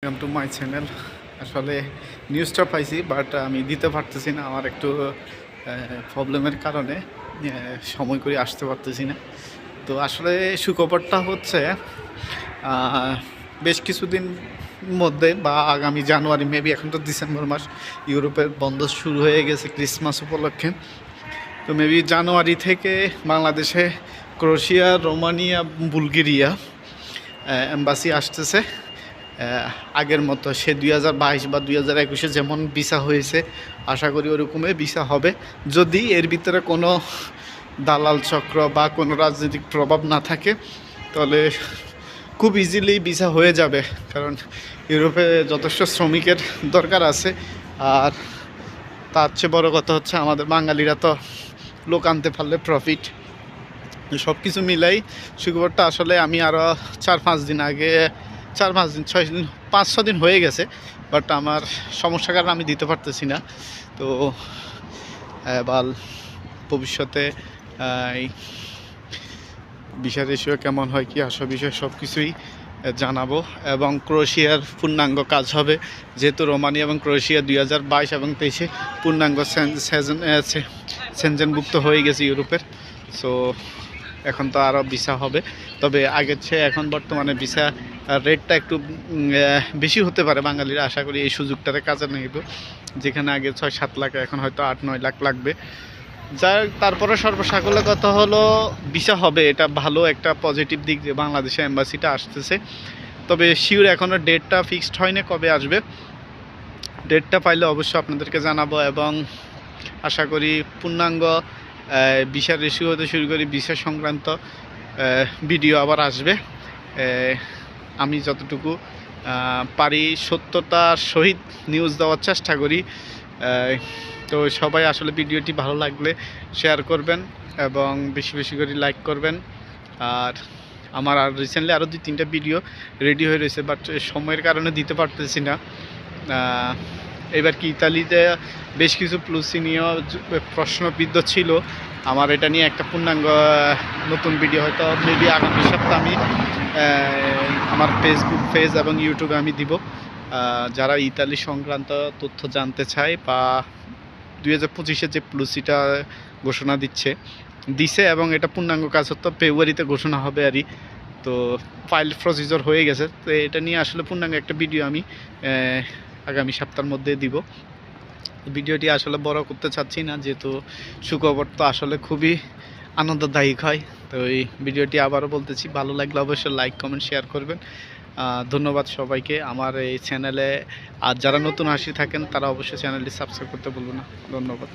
Welcome to my channel. আসলে নিউজটা পাইছি বাট আমি দিতে পারতেছি না, আমার একটু প্রবলেমের কারণে সময় করে আসতে পারতেছি না। তো আসলে সুখবরটা হচ্ছে বেশ কিছুদিন মধ্যে বা আগামী জানুয়ারি, মেবি এখন তো ডিসেম্বর মাস, ইউরোপের বন্ধ শুরু হয়ে গেছে ক্রিসমাস উপলক্ষে। তো মেবি জানুয়ারি থেকে বাংলাদেশে ক্রোয়েশিয়া, রোমানিয়া, বুলগেরিয়া এম্বাসি আসতেছে। আগের মতো সে 2022 বা 2021-এ যেমন ভিসা হয়েছে, আশা করি ওরকমই ভিসা হবে, যদি এর ভিতরে কোনো দালাল চক্র বা কোনো রাজনৈতিক প্রভাব না থাকে। তাহলে খুব ইজিলি ভিসা হয়ে যাবে, কারণ ইউরোপে যথেষ্ট শ্রমিকের দরকার আছে। আর তার চেয়ে বড় কথা হচ্ছে, আমাদের বাঙালিরা তো লোক আনতে পারলে প্রফিট। সব কিছু মিলাই সুখবরটা আসলে আমি আরও 4-5 দিন আগে, 4-5 দিন 6 দিন 5-6 দিন হয়ে গেছে, বাট আমার সমস্যার কারণে আমি দিতে পারতেছি না। তো এবার ভবিষ্যতে এই ভিসার রেশিও কেমন হয়, কি আসল বিষয় সব কিছুই জানাবো। এবং ক্রোয়েশিয়ার পূর্ণাঙ্গ কাজ হবে, যেহেতু রোমানিয়া এবং ক্রোয়েশিয়া 2022 এবং 2023-এ পূর্ণাঙ্গ সেনজেনভুক্ত হয়ে গেছে ইউরোপের। সো এখন তো আরও ভিসা হবে, তবে আগের চেয়ে এখন বর্তমানে ভিসা রেটটা একটু বেশি হতে পারে। বাঙালিরা আশা করি এই সুযোগটাতে কাজে নেব, যেখানে আগে 6-7 লাখ, এখন হয়তো 8-9 লাখ লাগবে। যার তারপরে সর্বসাকুল্য কথা হলো ভিসা হবে, এটা ভালো একটা পজিটিভ দিক যে বাংলাদেশে এম্বাসিটা আসতেছে। তবে শিওর এখনও ডেটটা ফিক্সড হয়নি কবে আসবে। ডেটটা পাইলে অবশ্যই আপনাদেরকে জানাবো, এবং আশা করি পূর্ণাঙ্গ ভিসার রেশিও হতে শুরু করি ভিসা সংক্রান্ত ভিডিও আবার আসবে। আমি যতটুকু পারি সত্যতার সহিত নিউজ দেওয়ার চেষ্টা করি। তো সবাই আসলে ভিডিওটি ভালো লাগলে শেয়ার করবেন এবং বেশি বেশি করে লাইক করবেন। আর আমার আর রিসেন্টলি আরও 2-3টা ভিডিও রেডি হয়ে রয়েছে, বাট সময়ের কারণে দিতে পারতেছি না। এবার কি ইতালিতে বেশ কিছু প্লুসিনীয় প্রশ্নবিদ্ধ ছিল, আমার এটা নিয়ে একটা পূর্ণাঙ্গ নতুন ভিডিও হয়তো মেবি আগামী সপ্তাহে আমি আমার ফেসবুক পেজ এবং ইউটিউবে আমি দিব। যারা ইতালি সংক্রান্ত তথ্য জানতে চায় বা 2025-এ যে প্লুসিটা ঘোষণা দিছে এবং এটা পূর্ণাঙ্গ কাজ হতো ফেব্রুয়ারিতে ঘোষণা হবে আরই। তো ফাইল প্রসিজার হয়ে গেছে, তো এটা নিয়ে আসলে পূর্ণাঙ্গ একটা ভিডিও আমি আগামী সপ্তাহের মধ্যে দিব। ভিডিওটি আসলে বড় করতে চাচ্ছি না, যেহেতু সুখবর তো আসলে খুবই আনন্দদায়ক হয়। তো এই ভিডিওটি আবারও বলতেছি, ভালো লাগলে অবশ্যই লাইক, কমেন্ট, শেয়ার করবেন। ধন্যবাদ সবাইকে। আমার এই চ্যানেলে আর যারা নতুন আসি থাকেন তারা অবশ্যই চ্যানেলটি সাবস্ক্রাইব করতে ভুলবেন না। ধন্যবাদ।